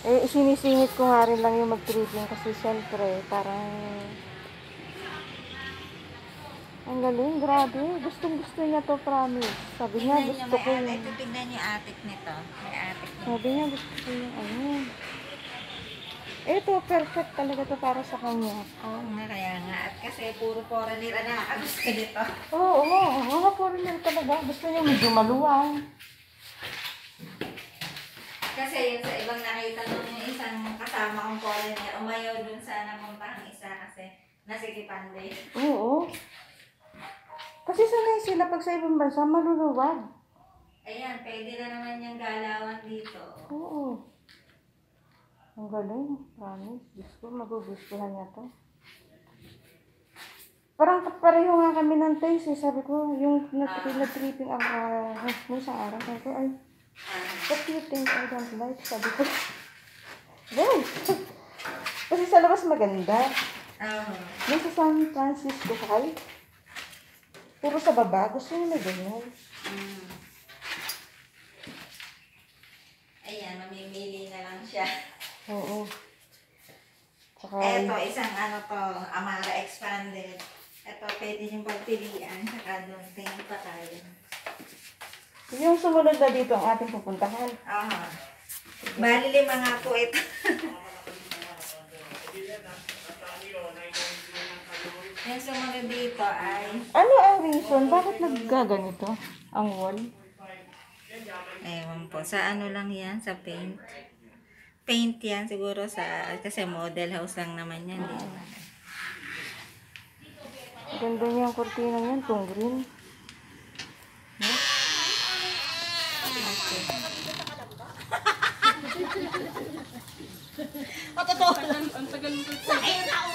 Eh, isinisingit ko nga rin lang yung mag-tripping kasi syempre, parang ang galing, grabe. Gustong-gusto niya to, promise. Sabi niya, Tignan nyo, gusto ko yung... ito tignan nyo atik nito. May atik nito. Sabi niya, gusto ko yung ano. Ito, perfect talaga to para sa kanya. Oo nga, kaya nga. At kasi puro foreigner na nakakagusto nito. Oo, mga foreigner talaga. Gusto niya medyo maluwang. Kasi yun sa ibang nakita nung yung isang kasama kong foreigner, umayaw dun sa napuntahang isa kasi nasikipan din. Oo. Kasi sanay sila pag sa ibang bansa, maluluwag. Ayan, pwede na naman yung galawan dito. Oo. Ang galing, promise. Diyos ko, magugustuhan niya to. Parang pareho nga kami ng taste eh. Sabi ko, yung nag-tripping ako nung isang araw. Sabi ko, ay, what do you think I don't like? Sabi ko, well, kasi sa labas maganda. Yung sa San Francisco High, puro sa baba, gusto niya may ganyan. Ayan, mamimili na lang siya. Oo. Tsaka, Eto, isang ano to, Amara Expanded. Ito, pwede yung pagpilian. Saka doon, tingin pa tayo. yung sumunod na dito ang ating pupuntahan. Aha. Bali 5 nga po ito. Yung sumunod dito ay... Ano ang reason? Bakit naggaganito ang wall? Ewan po. Sa ano lang yan? Sa paint. Paint yan siguro sa... Kasi model house lang naman yan. Ganda niya ang kurtina niyan, itong green. Okay.